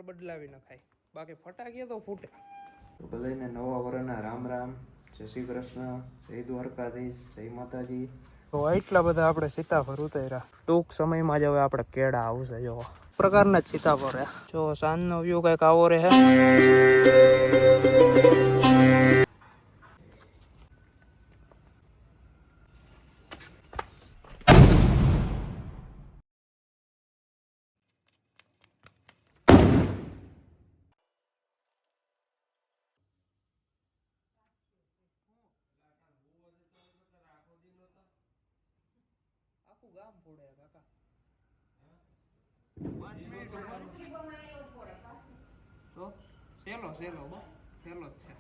બદલાવી નખાય, બાકી ફટાકીએ તો ફૂટે. તો બધાને નવા વર્ષના રામ રામ, જય શ્રી કૃષ્ણ, જય દ્વારકાધીશ, જય માતાજી. તો એટલા બધા આપણે સીતાફળ ઉતાર્યા. ટૂંક સમયમાં જ હવે આપણે કેળા આવશે. જો પ્રકારના જ સીતાફળ રહ્યા. જો સાંજનો વ્યૂ કંઈક આવો રહે. આખું ગામ ફોડે કાકા. 5 મિનિટ તો સેલો સેલો બો સેલો જ છે.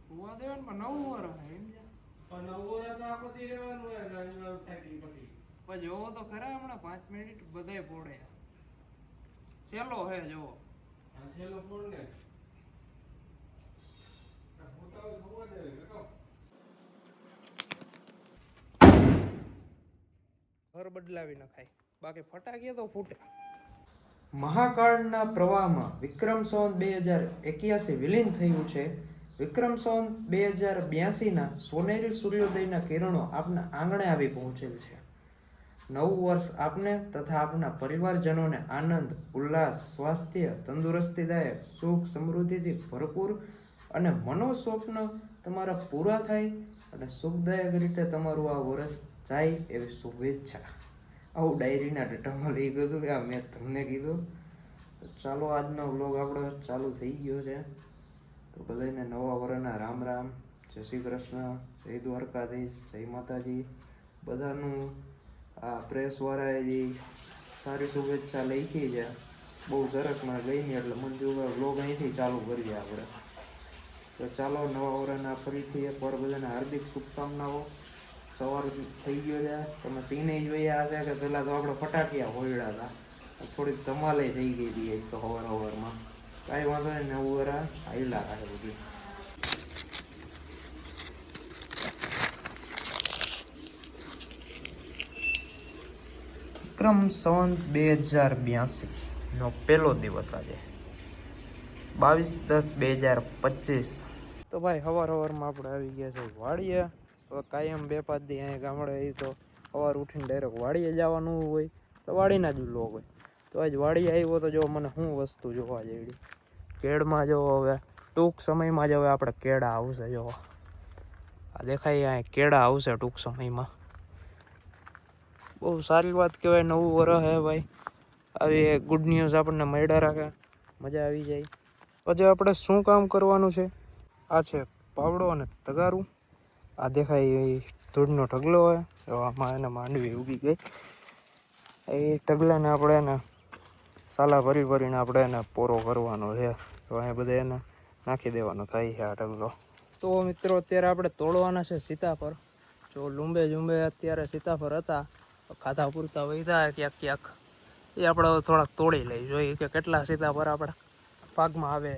હુવા દેવાનું પણ 9 વર્ષ એમ છે. પણ 9 વર્ષ તો આખો દી રહેવાનું હોય ને પછી જોવો તો ખરા હમણાં 5 મિનિટ બધાય ફોડે. સેલો હે જોવો. આ સેલો ફોડ ને ઘર બદલાવી નખાય, બાકી ફટાકીએ તો ફૂટે. મહાકાળના પ્રવાહમાં વિક્રમ સંવત 2081 વિલીન થયું છે. વિક્રમ સંવત 2082ના સોનેરી સૂર્યોદયના કિરણો આપના આંગણે આવી પહોંચેલ છે. નવું વર્ષ આપને તથા આપના પરિવારજનોને આનંદ, ઉલ્લાસ, સ્વાસ્થ્ય, તંદુરસ્તીદાયક, સુખ, સમૃદ્ધિથી ભરપૂર અને મનોસ્વપ્ન તમારા પૂરા થાય અને સુખદાયક રીતે તમારું આ વર્ષ જાય એવી શુભેચ્છા. આવું ડાયરીના ડેટામાં લઈ ગયું હતું કે આ મેં તમને કીધું. તો ચાલો આજનો વ્લોગ આપણો ચાલુ થઈ ગયો છે. તો બધાને નવા વર્ષના રામ રામ, જય શ્રી કૃષ્ણ, જય દ્વારકાધીશ, જય માતાજી. બધાનું આ પ્રેસવાળાએ જે સારી શુભેચ્છા લખી છે બહુ સરસ મને ગઈ નહીં, એટલે મને જો વ્લોગ અહીંથી ચાલુ કરીએ આપણે. તો ચાલો નવા વર્ષના ફરીથી એકવાર બધાને હાર્દિક શુભકામનાઓ. સવાર થઈ ગયો છે, તમે સીને જોયા હશે કે પહેલાં તો આપણે ફટાકિયા હોળ્યા હતા, થોડીક ધમાલે થઈ ગઈ હતી એક તો સવારમાં. કાંઈ વાંધો નહીં, નવું વરા હાઈલા રાખે બધી. વિક્રમ સંવત 2082નો પહેલો દિવસ આજે 22/10/2025. તો ભાઈ સવારમાં આપણે આવી ગયા છે વાડીએ. હવે કાયમ 2-5 દી અહીંયા ગામડે એ તો સવાર ઉઠીને ડાયરેક્ટ વાડીએ જવાનું હોય તો વાડીના જ વ્લોગ હોય. તો આજ વાડીએ આવ્યો તો જો મને શું વસ્તુ જોવા જેવી. કેળમાં જો હવે ટૂંક સમયમાં જ હવે આપણે કેળા આવશે. જો આ દેખાય અહીંયા કેળા આવશે ટૂંક સમયમાં. બહુ સારી વાત કહેવાય, નવું વર્ષ હે ભાઈ. આવી ગુડ ન્યૂઝ આપણને મળ્યા રાખે, મજા આવી જાય. પછી આપણે શું કામ કરવાનું છે, આ છે પાવડો અને તગારું. આ દેખાય એ ધૂળનો ઢગલો હોય, આમાં એને માંડવી ઉગી ગઈ. એ ઢગલાને આપણે એને સાલા ભરીને આપણે એને પોરો કરવાનો છે. તો અહીંયા બધા એને નાખી દેવાનો થાય છે આ ઢગલો. તો મિત્રો અત્યારે આપણે તોડવાના છે સીતાફળ. જો લુંબે અત્યારે સીતાફળ હતા, ખાધા પૂરતા વધ્યા ક્યાંક એ આપણે થોડાક તોડી લઈ જોઈએ કે કેટલા સીતાફળ આપણા પાકમાં આવે.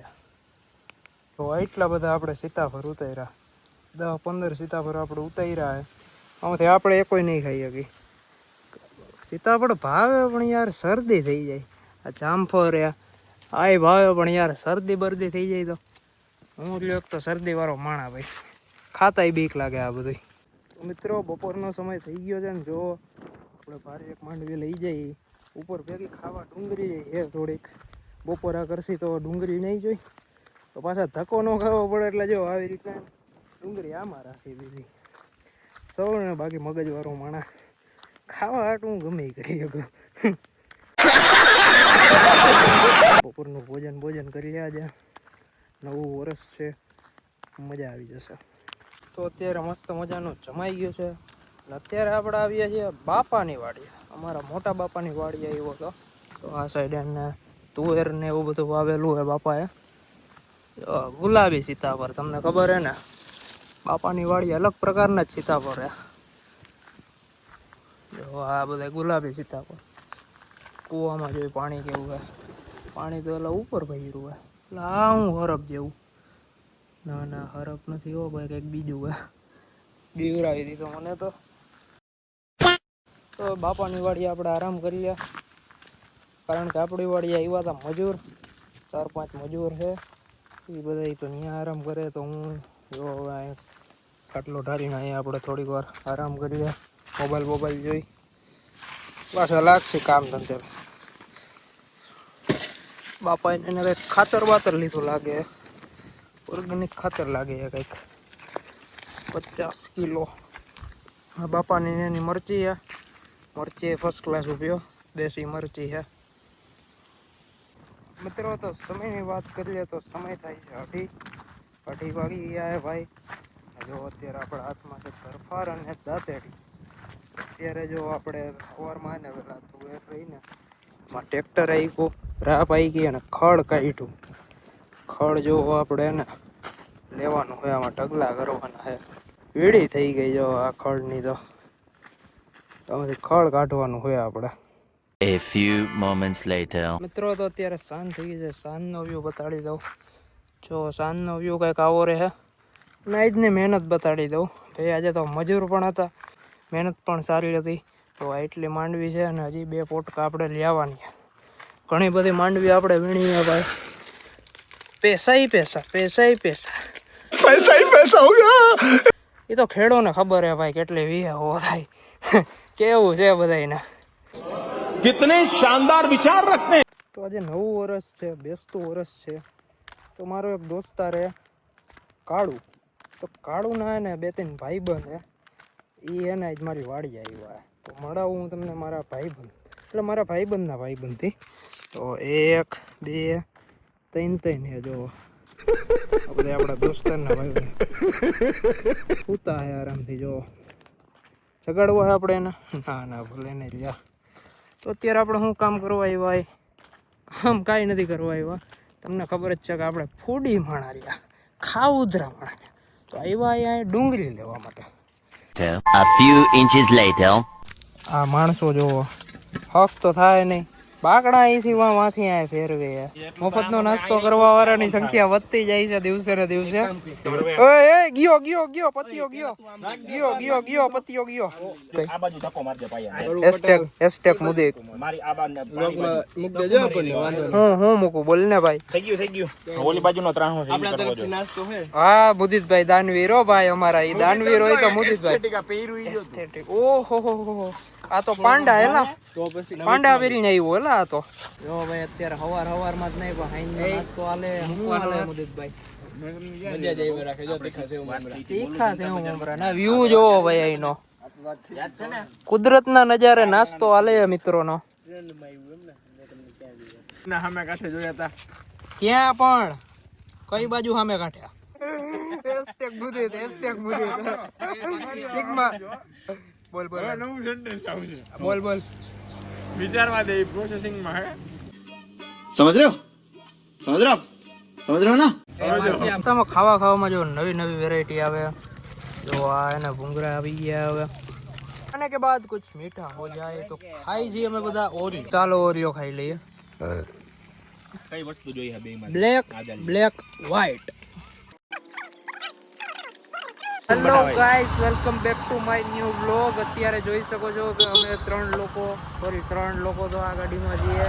તો એટલા બધા આપણે સીતાફળ ઉતાર્યા. 10-15 સીતાફળ આપણે ઉતાર્યા. આમાંથી આપણે એકોય નહીં ખાઈ શકી. સીતાફળ ભાવે પણ યાર શરદી થઈ જાય. આ જામફળ રહ્યા આય ભાવે પણ યાર શરદી બરદી થઈ જાય તો હું લ્યો તો શરદીવાળો માણા ભાઈ, ખાતાય બીક લાગે આ બધું. મિત્રો બપોરનો સમય થઈ ગયો છે ને જો આપણે ભારે એક માંડવી લઈ જઈએ ઉપર ભેગી ખાવા. ડુંગળી છે થોડીક, બપોરા કરશી તો ડુંગળી નહીં જોઈ તો પાછા ધક્કો ન ખાવો પડે, એટલે જો આવી રીતના ડુંગળી આમાં રાખી દીધી સૌને. બાકી મગજવાળો માણા ખાવા હાટું ગમે કરી શકું. બપોરનું ભોજન કરી રહ્યા છે. નવું વર્ષ છે, મજા આવી જશે. તો અત્યારે મસ્ત મજાનું જમાઈ ગયું છે. અત્યારે આપણે આવીએ છીએ બાપાની વાડી. અમારા મોટા બાપાની વાડી આવ્યો હતો. તો આ સાઈડ એને તુવેર ને એવું બધું વાવેલું હોય બાપાએ. ગુલાબી સીતાફળ તમને ખબર હે ને, બાપાની વાડી અલગ પ્રકારના જ સીતાફળ હે. જો આ બધા ગુલાબી સીતાફળ. કૂવામાં જોઈ પાણી કેવું હે, પાણી તો એટલે ઉપર ભર્યું હે. એટલે આ હું હરફ જેવું, ના હરફ નથી હો ભાઈ, કંઈક બીજું હે. બીવરાવી દીધો મને તો. તો તો બાપાની વાડીએ આપણે આરામ કરી લે, કારણ કે આપણી વાડીએ આવ્યા હતા મજૂર, 4-5 મજૂર છે. એ બધા તો ત્યાં આરામ કરે, તો હું જો અહીંયા ખાટલો ઢારીને અહીંયા આપણે થોડીક વાર આરામ કરીએ, મોબાઈલ જોઈ પાછા લાગશે કામ ધંધે. બાપા એને કંઈક ખાતર લીધું લાગે, ઓર્ગેનિક ખાતર લાગે કંઈક 50 કિલો. હા, બાપાની એની મરચી છે, મરચી ફર્સ્ટ ક્લાસ ઉપયોગ, દેશી મરચી છે. મિત્રો તો સમયની વાત કરીએ તો સમય થાય છે 8:30 વાગી ગયા છે ભાઈ. જો અત્યારે આપણા હાથમાં છે તરફાર અને દાંતેડી. અત્યારે જો આપણે સવારમાં ને પેલા તુવેર રહીને માં ટ્રેક્ટર આવી રાપ આવી ગઈ અને ખડ કાઢ્યું. ખડ જો આપણે ને લેવાનું હોય, આમાં ઢગલા કરવાના છે. વીડી થઈ ગઈ જો આ ખડની, તો આમાંથી ખડ કાઢવાનું હોય આપણે. A few moments later. મિત્રો તો અત્યારે સાંજ થઈ ગઈ છે, સાંજનો વ્યૂ બતાડી દઉં. જો સાંજનો વ્યૂ કંઈક આવો રહે. અને આજની મહેનત બતાડી દઉં ભાઈ. આજે તો મજૂર પણ હતા, મહેનત પણ સારી હતી. તો એટલી માંડવી છે અને હજી 2 પોટકા આપણે લેવાની. ઘણી બધી માંડવી આપણે વીણીએ ભાઈ. પૈસા હો ગયા. એ તો ખેડોને ખબર હે ભાઈ કેટલી વીહે હો થાય. કેવું છે બધાને. कितने शानदार विचार रखते हैं। તો આજે 9 વર્ષ છે, બેસતું વર્ષ છે. તો મારો એક દોસ્તાર હે કાળુ. તો કાળુના ને 2-3 ભાઈબંધ હે, એ એને આજ મારી વાડી આવ્યા. તો મળાવું હું તમને મારા ભાઈબંધ, એટલે મારા ભાઈબંધના ભાઈબંધથી. તો 1 2 3 હે જો આપણે આપણા દોસ્તારના ભાઈબંધ સૂતા હે આરામથી. જો જગાડવા આપણે એને? ના ભલે નહીં લ્યા. તો અત્યારે આપણે શું કામ કરવા આવ્યા? આમ કાંઈ નથી કરવા આવ્યા. તમને ખબર જ છે કે આપણે ફૂડી માણા રહ્યા, ખાઉધરા માણા. તો આવ્યા અહીંયા ડુંગળી લેવા માટે. A few inches later. આ માણસો જોવો, હક તો થાય નહીં. બાકડા અહીંથી વાંથી આ ફેરવે. મફતનો નાસ્તો કરવા વાળાની સંખ્યા વધતી જાય છે દિવસે ને દિવસે. ઓય ગયો પતિયો ગયો પતિયો ગયો. આ બાજુ ધક્કો મારજે ભાઈ. હેશટેગ મુદીક મારી આ બાજુ મૂક દેજો આપણને વાંધો. હું મૂકું બોલ ને ભાઈ. થઈ ગયું. ઓલી બાજુનો ત્રાણો છે આપણા તરફથી નાસ્તો છે. હા મુદીતભાઈ દાનવીર હો ભાઈ અમારા. ઈ દાનવીર હોય તો મુદીતભાઈ એસ્થેટિક. ઓહો આ તો પાંડા હેલા. તો પછી પાંડા પહેરીને આવ્યો હેલા આ તો. જો ભાઈ અત્યારે હવારમાં જ નહીં પણ હાઈનો નાસ્તો આલે. હું આલે મુદીતભાઈ મજા જ આવી રાખે. જો તીખા સેવ મમરા ના વ્યૂ જોવો ભાઈ અહીંનો. કુદરતના નજારે નાસ્તો આલે મિત્રોનો. ના સામે કાંઠે જોયા હતા. ક્યાં પણ કઈ બાજુ સામે કાંઠ્યા? Hashtag Mudit sigma. બોલ નવું સેન્ટેન્સ આવશે. બોલ વિચારવા દે, પ્રોસેસિંગ માં હે. समझ रहे हो ना? નાસ્તામાં ખાવામાં જો નવી વેરાયટી આવે. જો આ એના ભૂંગળા આવી ગયા હવે. આને કે બાદ કુછ મીઠા હો જાય તો ખાઈ જઈએ અમે બધા ઓરિયો. ચાલો ઓરિયો ખાઈ લઈએ. કઈ વસ્તુ જોઈ હે બેમાં? Black white. Hello guys, welcome back to my new vlog. અત્યારે જોઈ શકો છો કે અમે 3 લોકો તો આ ગાડીમાં છીએ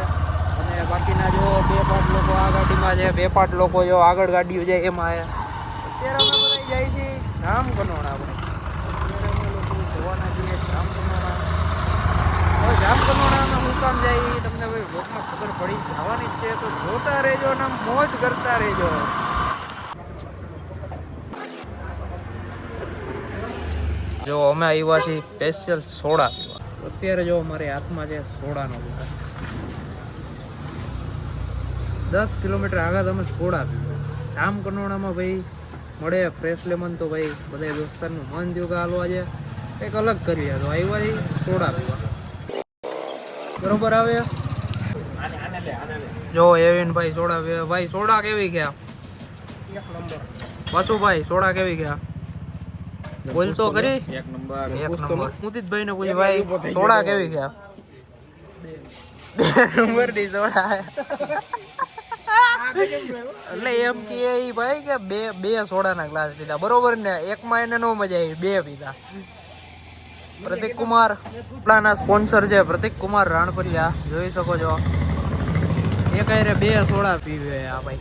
અને બાકીના જો 2-5 લોકો આ ગાડીમાં છે. 2-5 લોકો જો આગળ ગાડીઓ છે એમાં છે. અત્યારે અમે બધા જાય છીએ જામકંડોરણા. અત્યારે અમે લોકો જવાના છીએ જામકંડોરણા. હવે જામકંડોરણામાં હું કામ જાય એ તમને ભાઈ વ્લોગમાં ખબર પડી જવાની જ છે. તો જોતા રહેજો ને મોજ કરતા રહેજો. જો અમે આવ્યા છીએ સ્પેશિયલ સોડા પીવા. અત્યારે જો અમારે હાથમાં છે સોડાનો ગ્લાસ. 10 કિલોમીટર આગળ અમે સોડા પીવા. જામકંડોરણામાં ભાઈ મળે ફ્રેશ લેમન. તો ભાઈ બધા દોસ્તારનું મન થયું કે હાલવા છે કંઈક અલગ કરીએ. તો આવ્યા છીએ સોડા પીવા. બરોબર આવે જો એવિન ભાઈ સોડા પીવા. ભાઈ સોડા કેવી ગયા? વાસુભાઈ સોડા કેવી ગયા? બોલ તો કરી. એક નંબર. મુદીતભાઈ ને પૂછ ભાઈ સોડા કેવી ગયા? 2 નંબરની સોડા. એટલે એમ કે ભાઈ કે બે સોડાના ગ્લાસ પીધા બરોબર ને? એકમાં એને નો મજા આવી, 2 પીધા. પ્રતિક કુમાર આપણાના સ્પોન્સર છે પ્રતિક કુમાર રાણપરિયા જોઈ શકો છો. એક હારે 2 સોડા પીવે આ ભાઈ.